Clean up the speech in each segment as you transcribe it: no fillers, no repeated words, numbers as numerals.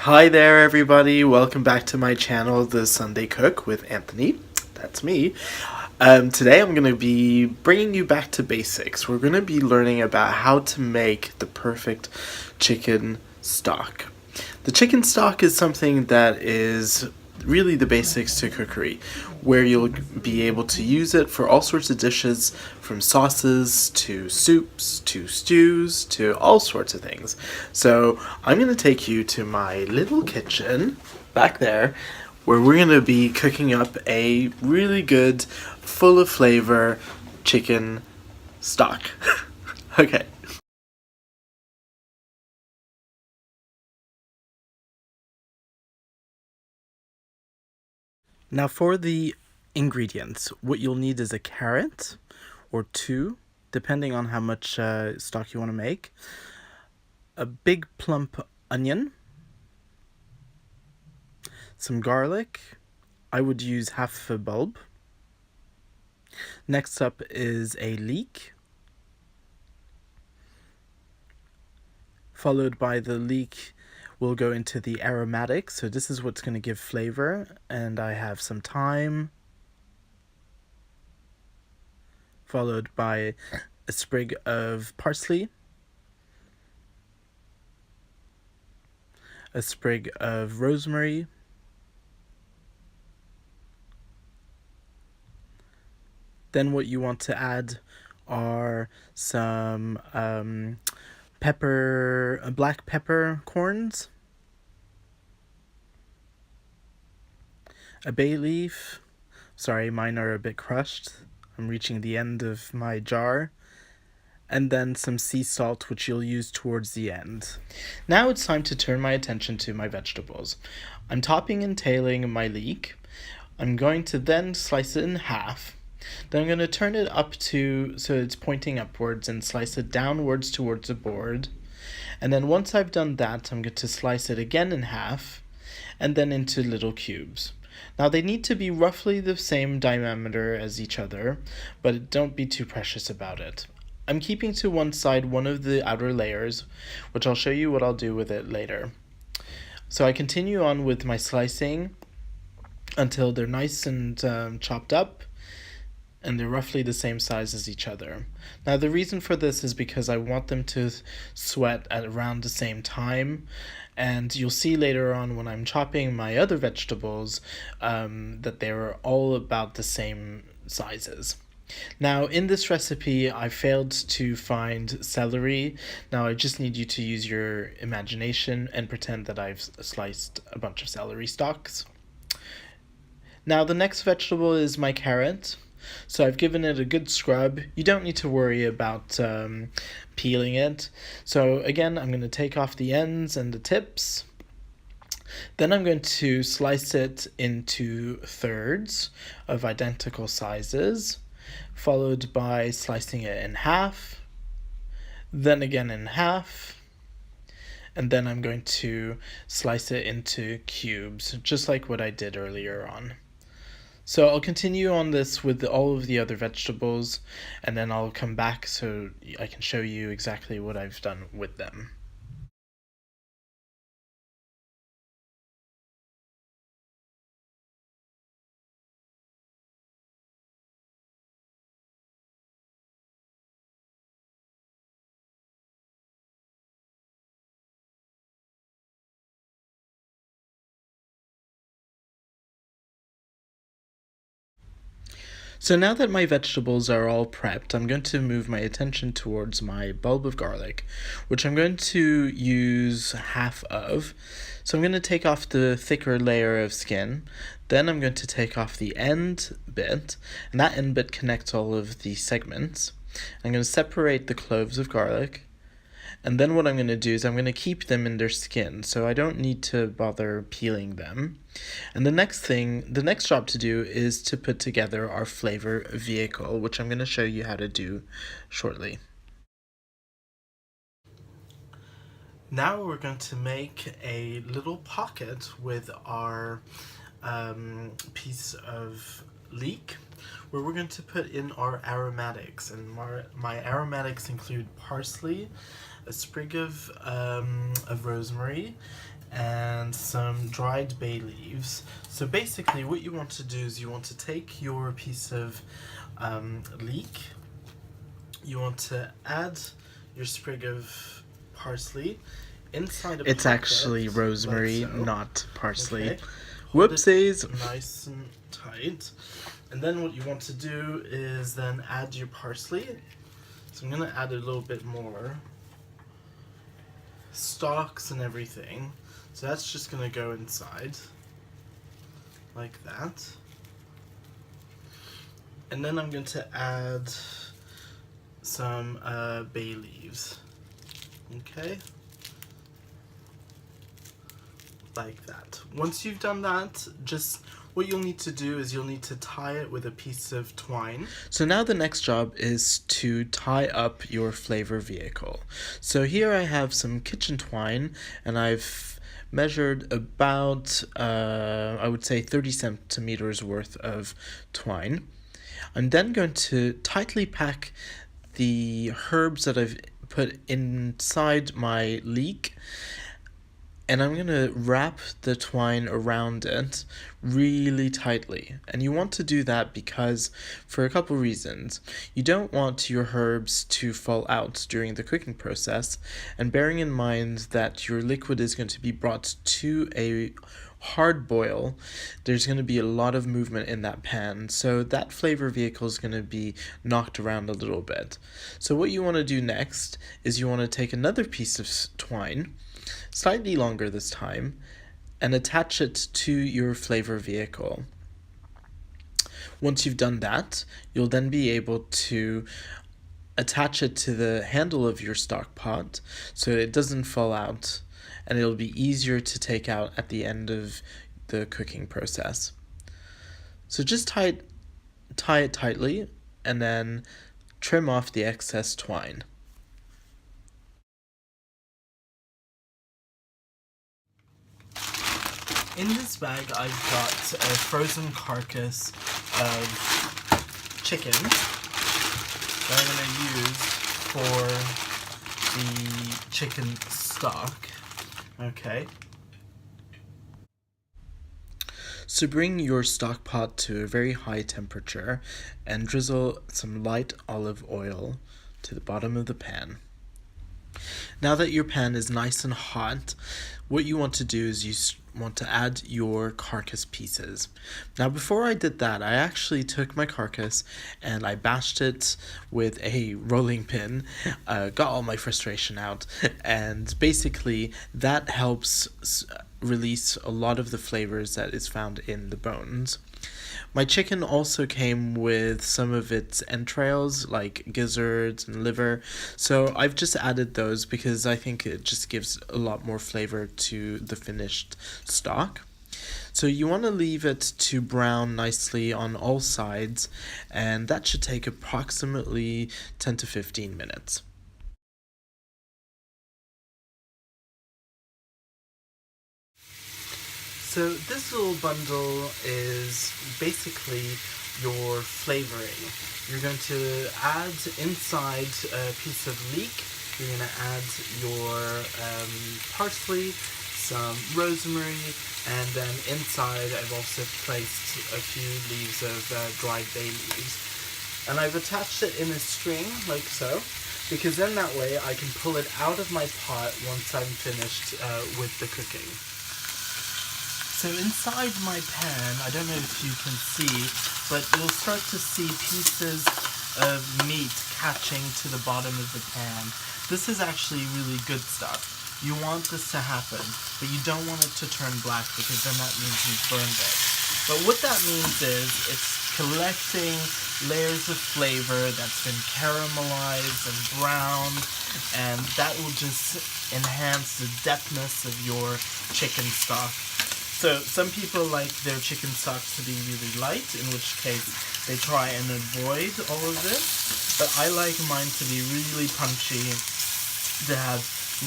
Hi there, everybody. Welcome back to my channel, The Sunday Cook with Anthony. That's me. Today I'm going to be bringing you back to basics. We're going to be learning about how to make the perfect chicken stock. The chicken stock is something that is really the basics to cookery, where you'll be able to use it for all sorts of dishes, from sauces to soups to stews to all sorts of things. So I'm going to take you to my little kitchen back there, where we're going to be cooking up a really good, full of flavor chicken stock. Okay. Now for the ingredients, what you'll need is a carrot or two, depending on how much stock you want to make, a big plump onion, some garlic. I would use half a bulb. Next up is a leek, followed by the leek we'll go into the aromatics. So this is what's going to give flavor, and I have some thyme, followed by a sprig of parsley, a sprig of rosemary, then what you want to add are some black pepper corns, a bay leaf. Sorry, mine are a bit crushed. I'm reaching the end of my jar. And then some sea salt, which you'll use towards the end. Now it's time to turn my attention to my vegetables. I'm topping and tailing my leek. I'm going to then slice it in half. Then I'm going to turn it up so it's pointing upwards and slice it downwards towards the board. And then once I've done that, I'm going to slice it again in half and then into little cubes. Now they need to be roughly the same diameter as each other, but don't be too precious about it. I'm keeping to one side one of the outer layers, which I'll show you what I'll do with it later. So I continue on with my slicing until they're nice and chopped up, and they're roughly the same size as each other. Now the reason for this is because I want them to sweat at around the same time, and you'll see later on when I'm chopping my other vegetables that they're all about the same sizes. Now in this recipe I failed to find celery. Now I just need you to use your imagination and pretend that I've sliced a bunch of celery stalks. Now the next vegetable is my carrot. So I've given it a good scrub. You don't need to worry about peeling it. So again, I'm going to take off the ends and the tips. Then I'm going to slice it into thirds of identical sizes, followed by slicing it in half, then again in half, and then I'm going to slice it into cubes, just like what I did earlier on. So I'll continue on this with all of the other vegetables, and then I'll come back so I can show you exactly what I've done with them. So now that my vegetables are all prepped, I'm going to move my attention towards my bulb of garlic, which I'm going to use half of. So I'm going to take off the thicker layer of skin, then I'm going to take off the end bit, and that end bit connects all of the segments. I'm going to separate the cloves of garlic, and then what I'm going to do is I'm going to keep them in their skin, so I don't need to bother peeling them. And the next job to do is to put together our flavor vehicle, which I'm going to show you how to do shortly. Now we're going to make a little pocket with our piece of leek, where we're going to put in our aromatics. And my aromatics include parsley, a sprig of rosemary, and some dried bay leaves. So basically what you want to do is you want to take your piece of leek, you want to add your sprig of parsley inside a It's pocket, actually rosemary, like so. not parsley. Okay. Hold Whoopsies. it nice and tight. And then what you want to do is then add your parsley. So I'm going to add a little bit more. Stalks and everything. So that's just going to go inside. Like that. And then I'm going to add some bay leaves. Okay? Like that. Once you've done that, just what you'll need to do is you'll need to tie it with a piece of twine. So now the next job is to tie up your flavor vehicle. So here I have some kitchen twine, and I've measured about, I would say 30 centimeters worth of twine. I'm then going to tightly pack the herbs that I've put inside my leek, and I'm going to wrap the twine around it really tightly. And you want to do that because, for a couple reasons. You don't want your herbs to fall out during the cooking process, and bearing in mind that your liquid is going to be brought to a hard boil, there's going to be a lot of movement in that pan, so that flavor vehicle is going to be knocked around a little bit. So what you want to do next is you want to take another piece of twine, slightly longer this time, and attach it to your flavor vehicle. Once you've done that, you'll then be able to attach it to the handle of your stock pot so it doesn't fall out, and it'll be easier to take out at the end of the cooking process. So just tie it tightly and then trim off the excess twine. In this bag I've got a frozen carcass of chicken that I'm going to use for the chicken stock. Okay. So bring your stock pot to a very high temperature and drizzle some light olive oil to the bottom of the pan. Now that your pan is nice and hot, what you want to do is you want to add your carcass pieces. Now before I did that, I actually took my carcass and I bashed it with a rolling pin, got all my frustration out, and basically that helps release a lot of the flavors that is found in the bones. My chicken also came with some of its entrails, like gizzards and liver, so I've just added those because I think it just gives a lot more flavor to the finished stock. So you want to leave it to brown nicely on all sides, and that should take approximately 10 to 15 minutes. So this little bundle is basically your flavoring. You're going to add inside a piece of leek, you're going to add your parsley, some rosemary, and then inside I've also placed a few leaves of dried bay leaves. And I've attached it in a string, like so, because then that way I can pull it out of my pot once I'm finished with the cooking. So inside my pan, I don't know if you can see, but you'll start to see pieces of meat catching to the bottom of the pan. This is actually really good stuff. You want this to happen, but you don't want it to turn black because then that means you've burned it. But what that means is it's collecting layers of flavor that's been caramelized and browned, and that will just enhance the depthness of your chicken stock. So some people like their chicken stock to be really light, in which case they try and avoid all of this. But I like mine to be really punchy, to have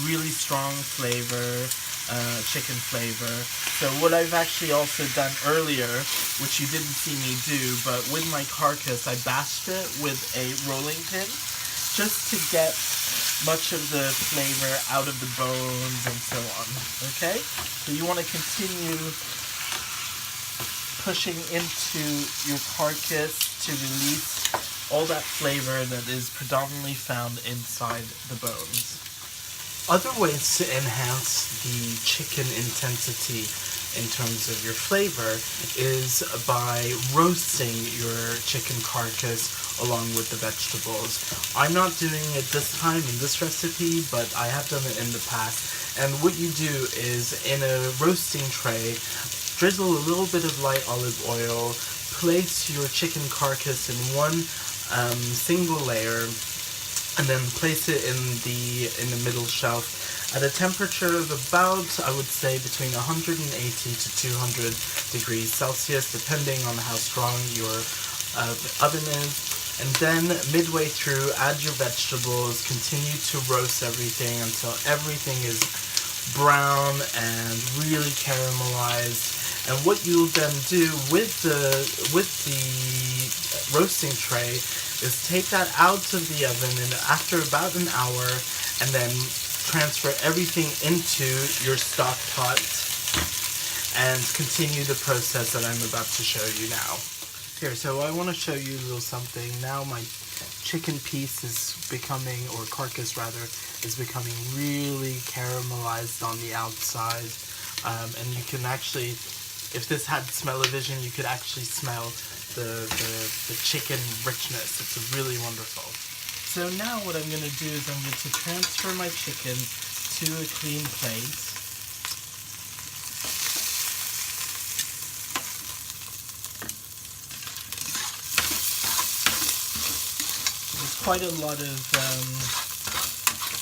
really strong flavor, chicken flavor. So what I've actually also done earlier, which you didn't see me do, but with my carcass I bashed it with a rolling pin, just to get much of the flavor out of the bones and so on. Okay? So you want to continue pushing into your carcass to release all that flavor that is predominantly found inside the bones. Other ways to enhance the chicken intensity in terms of your flavor is by roasting your chicken carcass along with the vegetables. I'm not doing it this time in this recipe, but I have done it in the past. And what you do is, in a roasting tray, drizzle a little bit of light olive oil, place your chicken carcass in one single layer, and then place it in the middle shelf at a temperature of about, I would say, between 180 to 200 degrees Celsius, depending on how strong your oven is. And then midway through, add your vegetables, continue to roast everything until everything is brown and really caramelized. And what you'll then do with the roasting tray is take that out of the oven and after about an hour, and then transfer everything into your stock pot and continue the process that I'm about to show you now. Here, so I want to show you a little something. Now my chicken piece is becoming, or carcass rather, is becoming really caramelized on the outside. And you can actually, if this had smell-o-vision, you could actually smell the chicken richness. It's really wonderful. So now what I'm going to do is I'm going to transfer my chicken to a clean plate. There's quite a lot of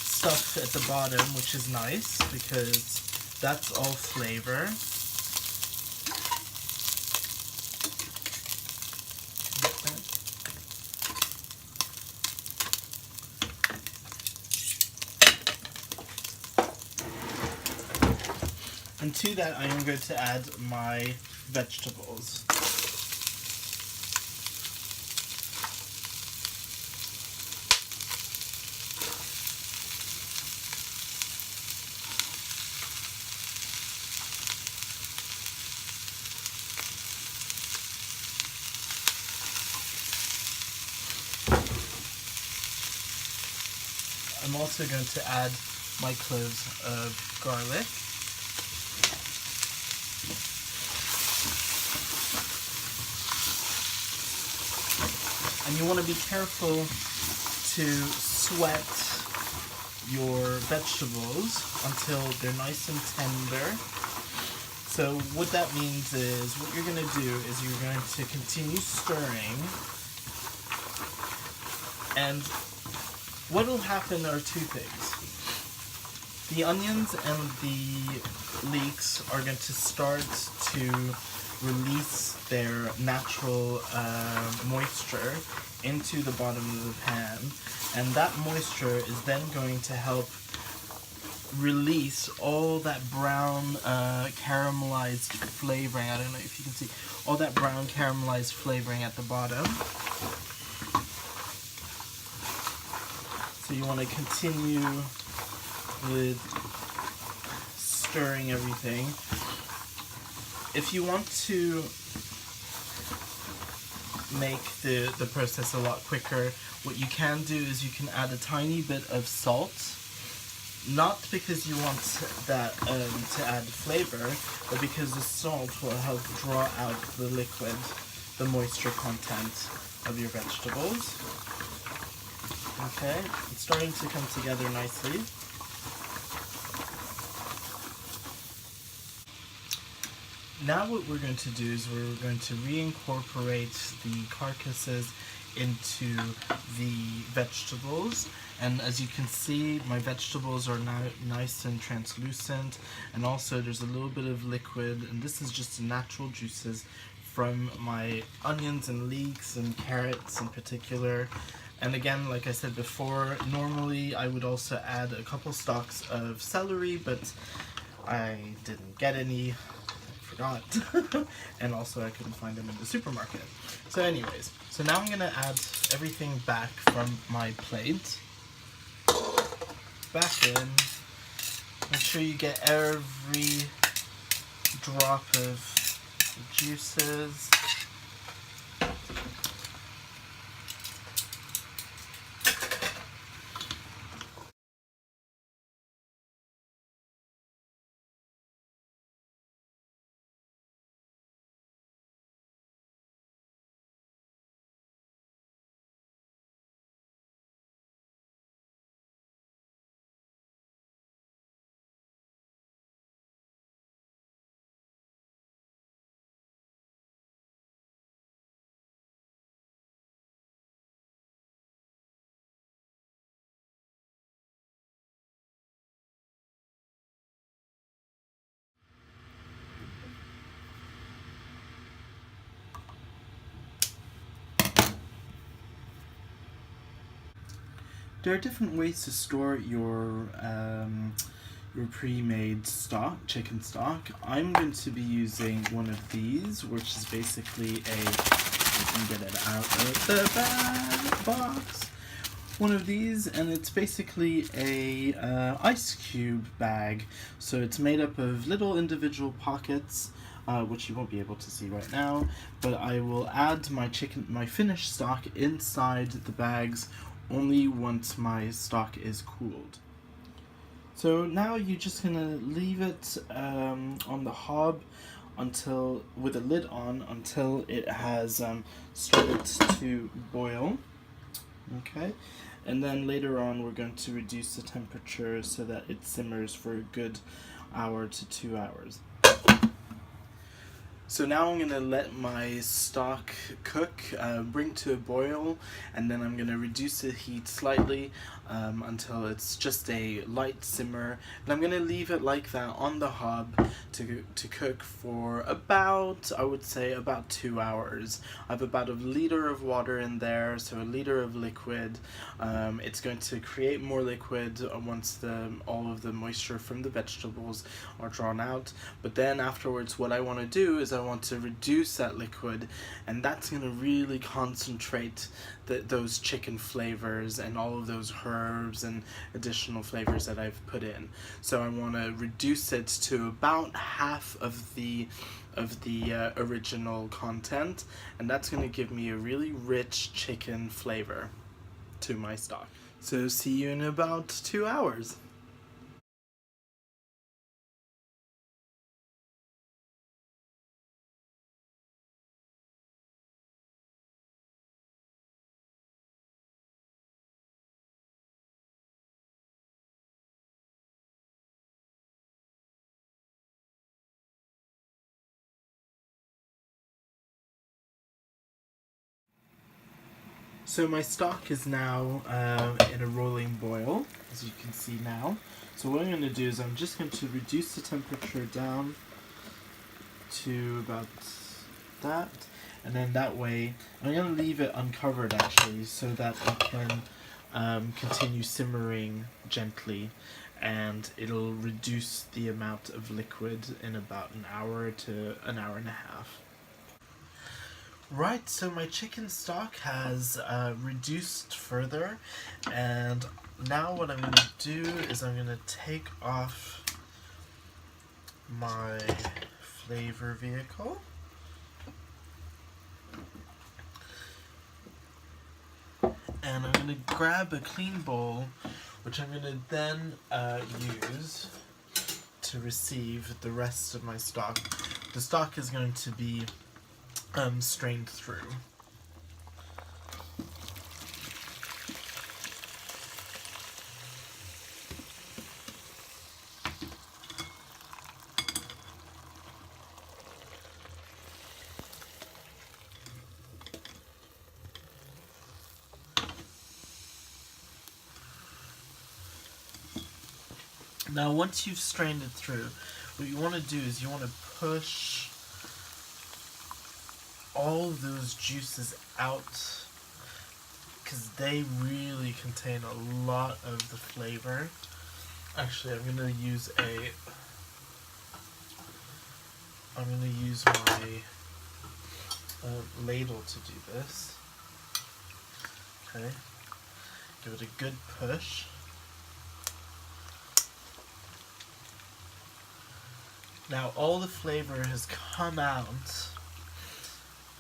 stuff at the bottom, which is nice because that's all flavor. And to that, I am going to add my vegetables. I'm also going to add my cloves of garlic. And you want to be careful to sweat your vegetables until they're nice and tender. So what that means is, what you're going to do is you're going to continue stirring, and what will happen are two things. The onions and the leeks are going to start to release their natural moisture into the bottom of the pan, and that moisture is then going to help release all that brown caramelized flavoring. I don't know if you can see all that brown caramelized flavoring at the bottom. So you want to continue with stirring everything. If you want to make the process a lot quicker, what you can do is you can add a tiny bit of salt, not because you want that to add flavor, but because the salt will help draw out the liquid, the moisture content of your vegetables. Okay, it's starting to come together nicely. Now what we're going to do is we're going to reincorporate the carcasses into the vegetables, and as you can see, my vegetables are now nice and translucent, and also there's a little bit of liquid, and this is just natural juices from my onions and leeks and carrots in particular. And again, like I said before, normally I would also add a couple stalks of celery, but I didn't get any. And also I couldn't find them in the supermarket. So anyways, so now I'm gonna add everything back from my plate. back in. Make sure you get every drop of juices. There are different ways to store your pre-made stock, chicken stock. I'm going to be using one of these, which is basically you can get it out of the box. One of these, and it's basically a ice cube bag. So it's made up of little individual pockets, which you won't be able to see right now. But I will add my finished stock inside the bags only once my stock is cooled. So now you're just gonna leave it on the hob with the lid on until it has started to boil. Okay, and then later on we're going to reduce the temperature so that it simmers for a good hour to 2 hours. So now I'm going to let my stock cook, bring to a boil, and then I'm going to reduce the heat slightly until it's just a light simmer. And I'm going to leave it like that on the hob to cook for about, I would say, about 2 hours. I have about 1 liter of water in there, so 1 liter of liquid. It's going to create more liquid once all of the moisture from the vegetables are drawn out. But then afterwards, what I want to do is I want to reduce that liquid, and that's going to really concentrate those chicken flavors and all of those herbs and additional flavors that I've put in. So I want to reduce it to about half of the original content, and that's going to give me a really rich chicken flavor to my stock. So see you in about 2 hours. So my stock is now in a rolling boil, as you can see now. So what I'm going to do is I'm just going to reduce the temperature down to about that, and then that way I'm going to leave it uncovered actually, so that it can continue simmering gently, and it'll reduce the amount of liquid in about an hour to an hour and a half. Right, so my chicken stock has reduced further, and now what I'm going to do is I'm going to take off my flavor vehicle. And I'm going to grab a clean bowl, which I'm going to then use to receive the rest of my stock. The stock is going to be strained through. Now once you've strained it through, what you want to do is you want to push all of those juices out, because they really contain a lot of the flavor. Actually, I'm going to use my ladle to do this. Okay, give it a good push. Now all the flavor has come out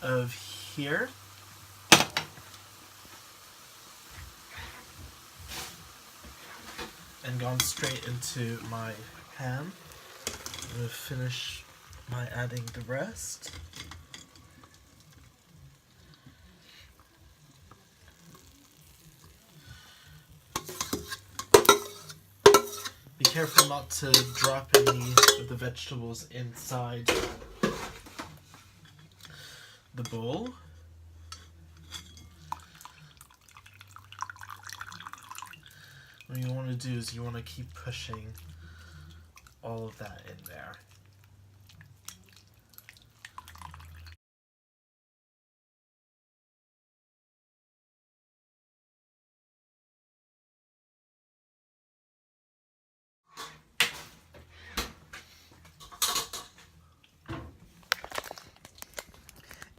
of here. And gone straight into my pan. I'm going to finish by adding the rest. Be careful not to drop any of the vegetables inside the bowl. What you want to do is you want to keep pushing all of that in there.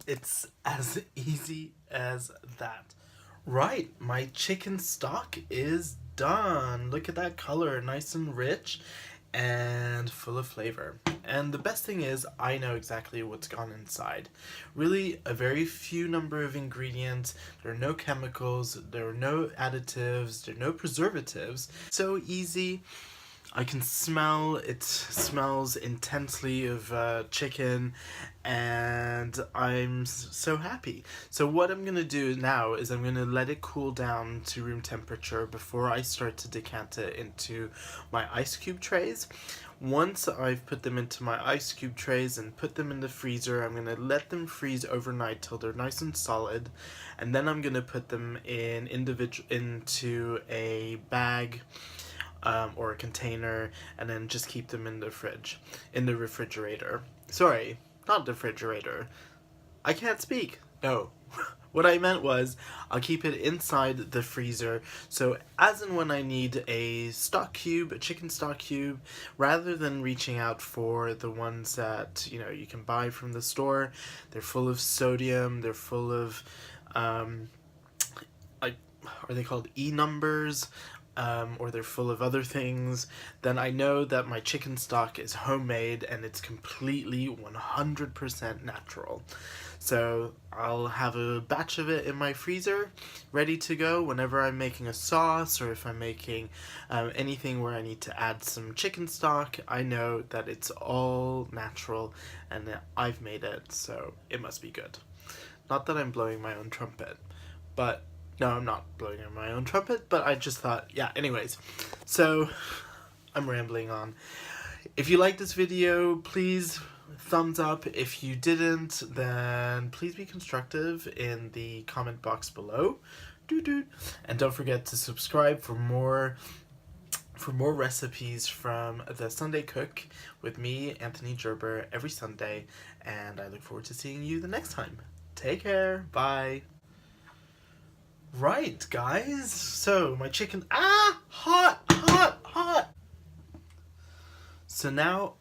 It's as easy as that. Right, my chicken stock is done. Look at that color, nice and rich and full of flavor. And the best thing is, I know exactly what's gone inside. Really, a very few number of ingredients. There are no chemicals, there are no additives, there are no preservatives. So easy. I can smell, it smells intensely of chicken, and I'm so happy. So what I'm going to do now is I'm going to let it cool down to room temperature before I start to decant it into my ice cube trays. Once I've put them into my ice cube trays and put them in the freezer, I'm going to let them freeze overnight till they're nice and solid, and then I'm going to put them in into a bag or a container, and then just keep them in the refrigerator. Sorry, not the refrigerator. I can't speak. No. What I meant was, I'll keep it inside the freezer, so as and when I need a stock cube, a chicken stock cube, rather than reaching out for the ones that, you know, you can buy from the store, they're full of sodium, they're full of, like, are they called E-numbers? Or they're full of other things, then I know that my chicken stock is homemade and it's completely 100% natural. So I'll have a batch of it in my freezer, ready to go whenever I'm making a sauce, or if I'm making anything where I need to add some chicken stock. I know that it's all natural and that I've made it, so it must be good. Not that I'm blowing my own trumpet, but no, I'm not blowing on my own trumpet, but I just thought, yeah, anyways. So, I'm rambling on. If you liked this video, please thumbs up. If you didn't, then please be constructive in the comment box below. And don't forget to subscribe for more recipes from The Sunday Cook with me, Anthony Gerber, every Sunday. And I look forward to seeing you the next time. Take care. Bye. Right, guys, so my chicken, hot! So now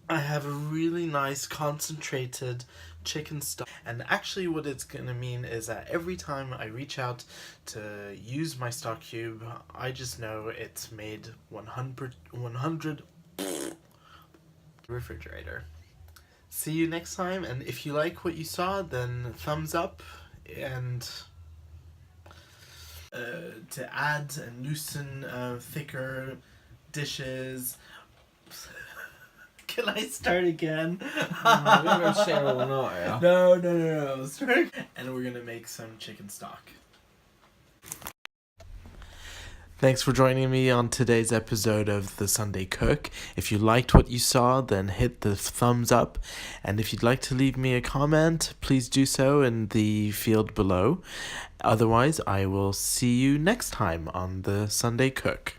I have a really nice concentrated chicken stock, and actually what it's gonna mean is that every time I reach out to use my stock cube, I just know it's made 100 refrigerator. See you next time, and if you like what you saw, then thumbs up, and to add and loosen thicker dishes. Can I start again? We're gonna say all night, yeah? No. Start. And we're gonna make some chicken stock. Thanks for joining me on today's episode of The Sunday Cook. If you liked what you saw, then hit the thumbs up. And if you'd like to leave me a comment, please do so in the field below. Otherwise, I will see you next time on The Sunday Cook.